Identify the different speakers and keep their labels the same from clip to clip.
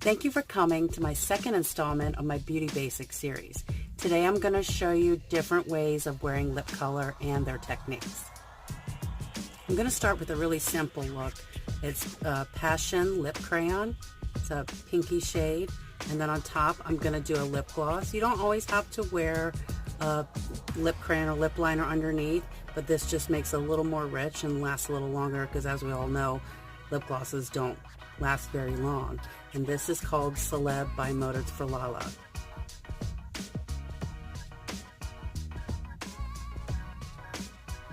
Speaker 1: Thank you for coming to my second installment of my Beauty Basics series. Today I'm going to show you different ways of wearing lip color and their techniques. I'm going to start with a really simple look. It's Passion Lip Crayon. It's a pinky shade. And then on top I'm going to do a lip gloss. You don't always have to wear a lip crayon or lip liner underneath, but this just makes it a little more rich and lasts a little longer because, as we all know, lip glosses don't last very long. And this is called Celeb by Moda for Lala.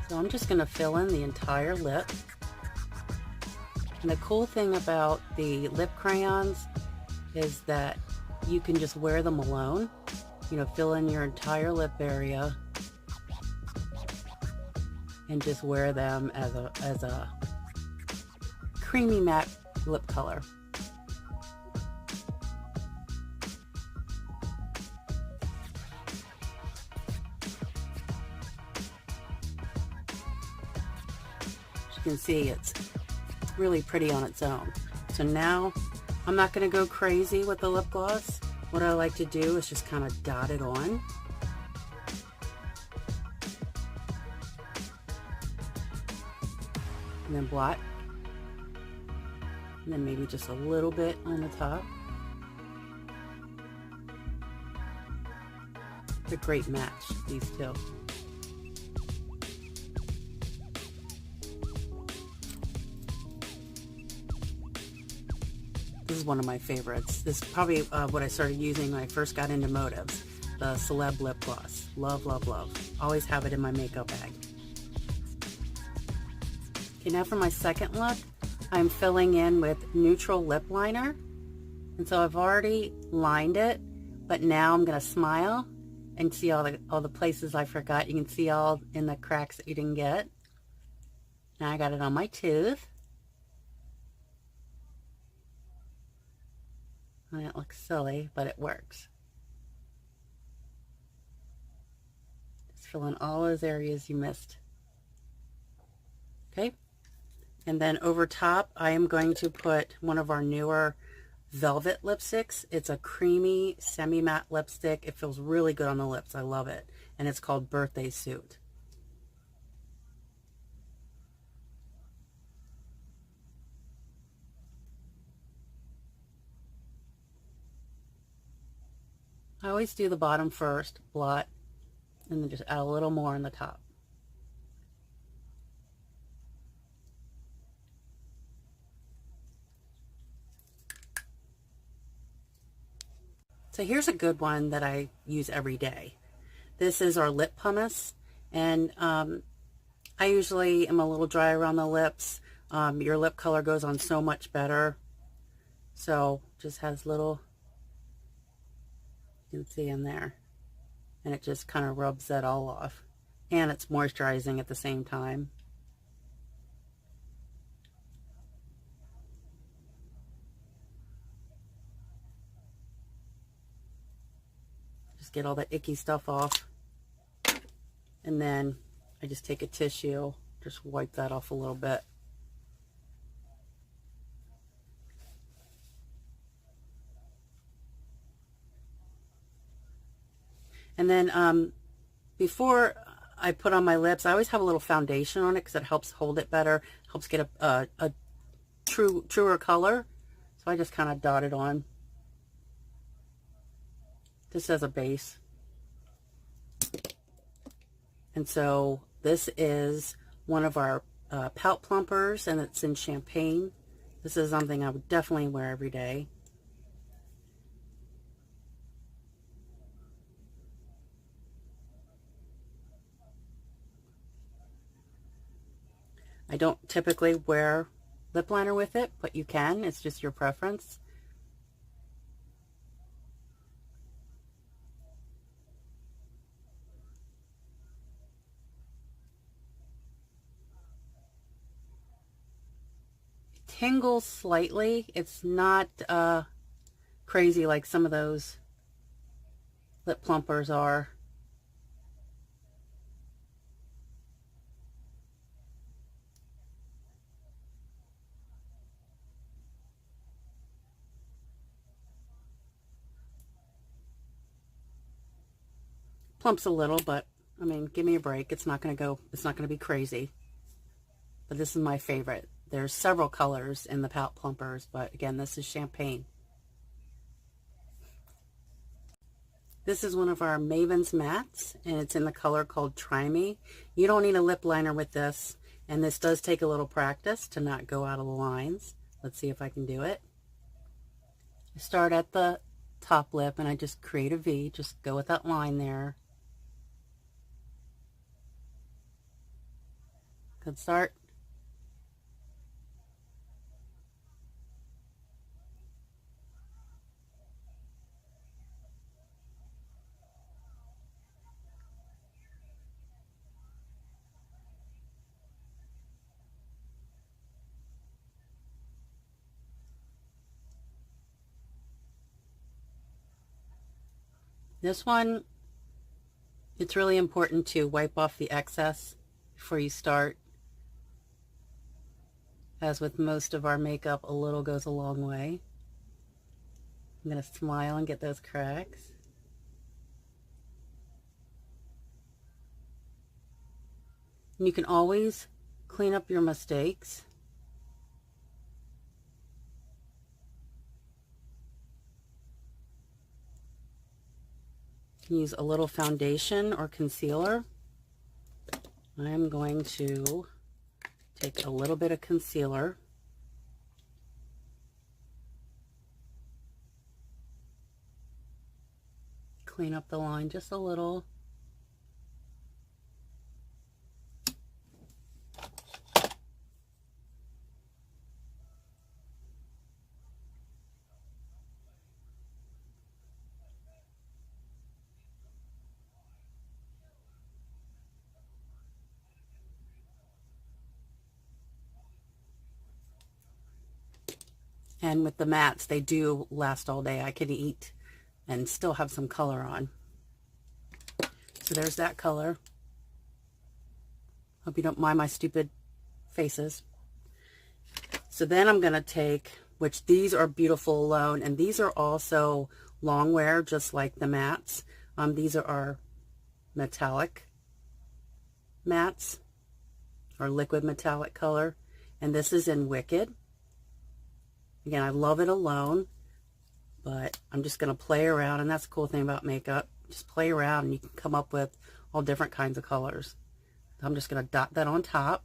Speaker 1: So I'm just going to fill in the entire lip. And the cool thing about the lip crayons is that you can just wear them alone. You know, fill in your entire lip area and just wear them as a creamy matte lip color. As you can see, it's really pretty on its own. So now I'm not going to go crazy with the lip gloss. What I like to do is just kind of dot it on. And then blot. And then maybe just a little bit on the top. It's a great match, these two. This is one of my favorites. This is probably what I started using when I first got into Motives. The Celeb Lip Gloss. Love, love, love. Always have it in my makeup bag. Okay, now for my second look, I'm filling in with neutral lip liner. And so I've already lined it, but now I'm going to smile and see all the places I forgot. You can see all in the cracks that you didn't get. Now I got it on my tooth. And it looks silly, but it works. Just fill in all those areas you missed. Okay? And then over top, I am going to put one of our newer Velvet lipsticks. It's a creamy, semi-matte lipstick. It feels really good on the lips. I love it. And it's called Birthday Suit. I always do the bottom first, blot, and then just add a little more on the top. So here's a good one that I use every day. This is our lip pumice, and I usually am a little dry around the lips. Your lip color goes on so much better. So just has little, you can see in there, and it just kind of rubs that all off, and it's moisturizing at the same time. Just get all the icky stuff off, and then I just take a tissue, just wipe that off a little bit. And then before I put on my lips, I always have a little foundation on it because it helps hold it better, helps get a truer color. So I just kind of dot it on, just as a base. And so this is one of our pout plumpers, and it's in Champagne. This is something I would definitely wear every day. I don't typically wear lip liner with it, but you can. It's just your preference. It tingles slightly. It's not crazy like some of those lip plumpers are. Plumps a little, but I mean, give me a break. It's not going to be crazy. But this is my favorite. There's several colors in the Pout Plumpers, but again, this is Champagne. This is one of our Maven's Mattes, and it's in the color called Try Me. You don't need a lip liner with this, and this does take a little practice to not go out of the lines. Let's see if I can do it. I start at the top lip, and I just create a V. Just go with that line there. Good start. This one, it's really important to wipe off the excess before you start. As with most of our makeup, a little goes a long way. I'm going to smile and get those cracks. And you can always clean up your mistakes. You can use a little foundation or concealer. I'm going to take a little bit of concealer. Clean up the line just a little. And with the mattes, they do last all day. I can eat and still have some color on. So there's that color. Hope you don't mind my stupid faces. So then I'm going to take, which these are beautiful alone, and these are also long wear, just like the mattes. These are our metallic mattes, or liquid metallic color, and this is in Wicked. Again, I love it alone, but I'm just going to play around, and that's the cool thing about makeup. Just play around, and you can come up with all different kinds of colors. I'm just going to dot that on top.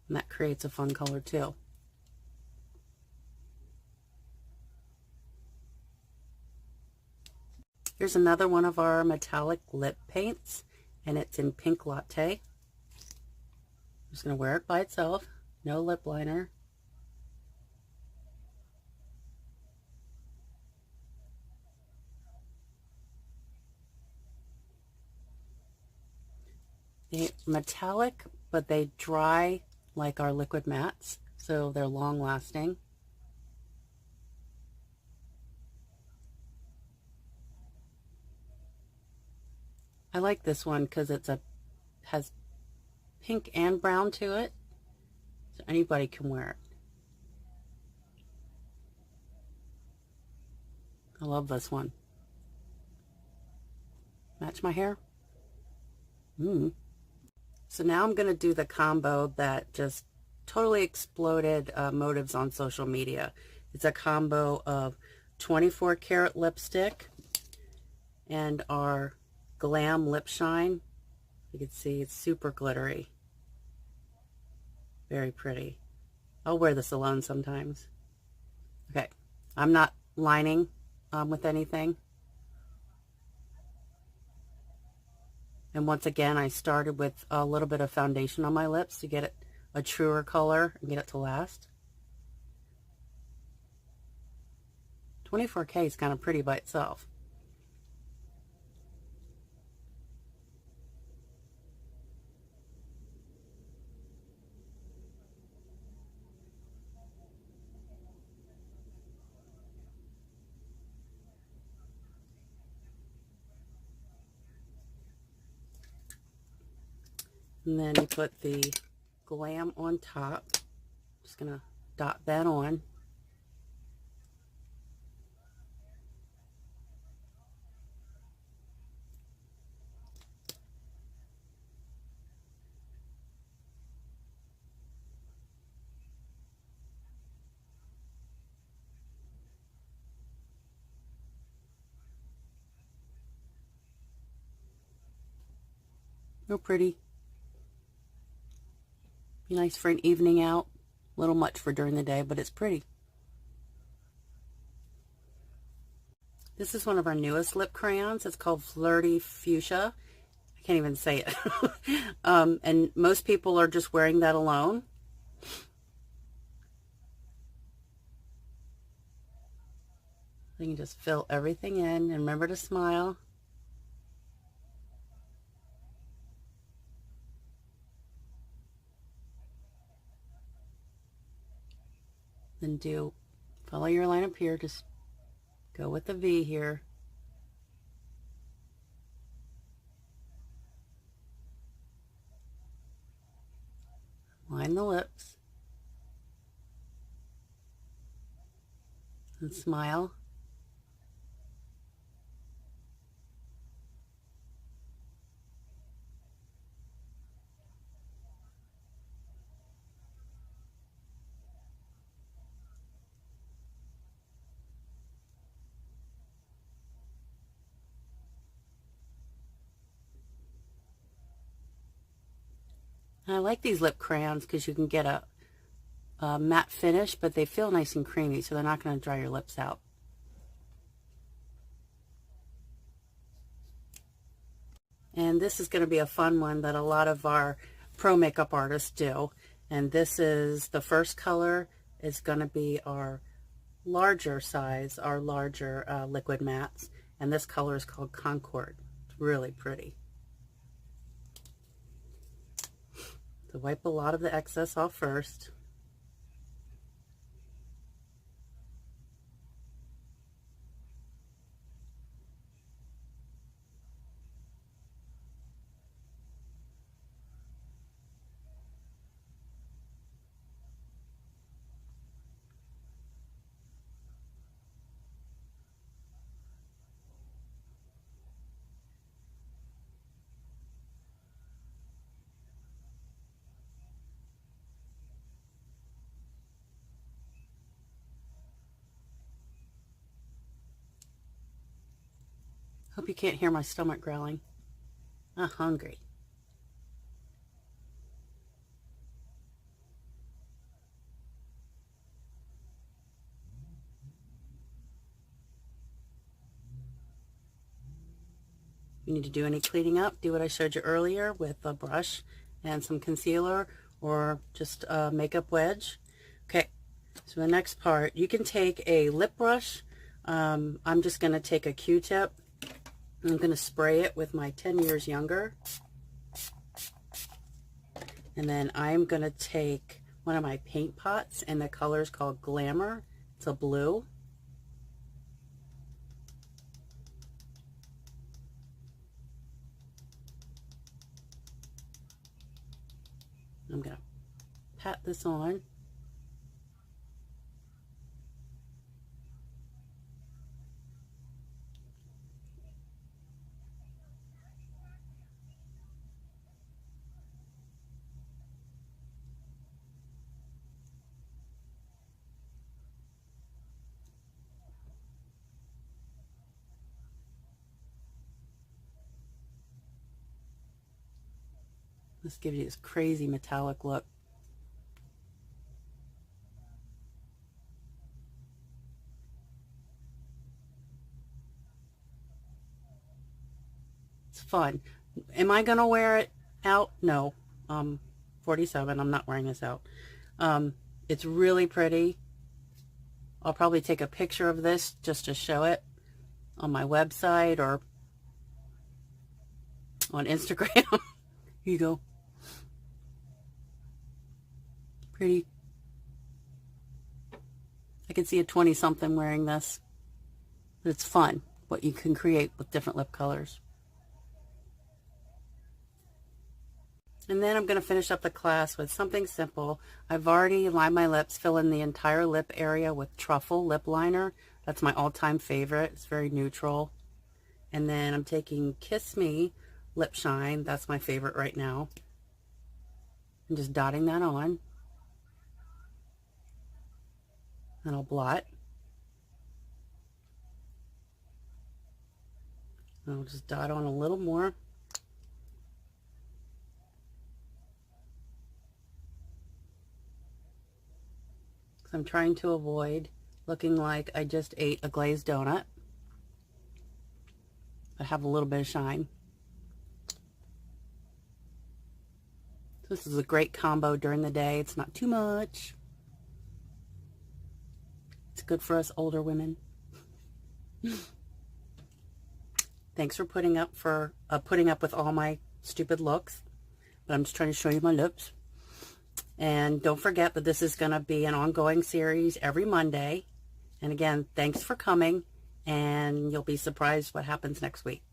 Speaker 1: And that creates a fun color too. Here's another one of our metallic lip paints, and it's in Pink Latte. I'm just going to wear it by itself, no lip liner. They're metallic, but they dry like our liquid mattes, so they're long lasting. I like this one because has pink and brown to it, so anybody can wear it. I love this one. Match my hair. So now I'm going to do the combo that just totally exploded motives on social media. It's a combo of 24 karat lipstick and our Glam Lip Shine. You can see it's super glittery. Very pretty. I'll wear this alone sometimes. Okay, I'm not lining with anything. And once again, I started with a little bit of foundation on my lips to get it a truer color and get it to last. 24K is kind of pretty by itself. And then you put the Glam on top. Just gonna dot that on. Real pretty. Be nice for an evening out. A little much for during the day, but it's pretty. This is one of our newest lip crayons. It's called Flirty Fuchsia. I can't even say it. And most people are just wearing that alone. You can just fill everything in and remember to smile. Then follow your line up here, just go with the V here. Line the lips. And smile. And I like these lip crayons because you can get a matte finish, but they feel nice and creamy, so they're not going to dry your lips out. And this is going to be a fun one that a lot of our pro makeup artists do. And this is the first color is going to be our larger size, our larger liquid mattes. And this color is called Concord. It's really pretty. So wipe a lot of the excess off first. Hope you can't hear my stomach growling. I'm hungry. If you need to do any cleaning up, do what I showed you earlier with a brush and some concealer or just a makeup wedge. Okay, so the next part, you can take a lip brush. I'm just going to take a Q-tip. I'm going to spray it with my 10 years younger. And then I'm going to take one of my paint pots, and the color is called Glamour. It's a blue. I'm going to pat this on. This gives you this crazy metallic look. It's fun. Am I going to wear it out? No. 47. I'm not wearing this out. It's really pretty. I'll probably take a picture of this just to show it on my website or on Instagram. Here you go. Pretty. I could see a 20-something wearing this. But it's fun what you can create with different lip colors. And then I'm going to finish up the class with something simple. I've already lined my lips, fill in the entire lip area with Truffle lip liner. That's my all-time favorite. It's very neutral. And then I'm taking Kiss Me Lip Shine. That's my favorite right now. I'm just dotting that on. And I'll blot. And I'll just dot on a little more. I'm trying to avoid looking like I just ate a glazed donut. I have a little bit of shine. This is a great combo during the day. It's not too much. It's good for us older women. Thanks for putting up with all my stupid looks. But I'm just trying to show you my lips. And don't forget that this is going to be an ongoing series every Monday. And again, thanks for coming, and you'll be surprised what happens next week.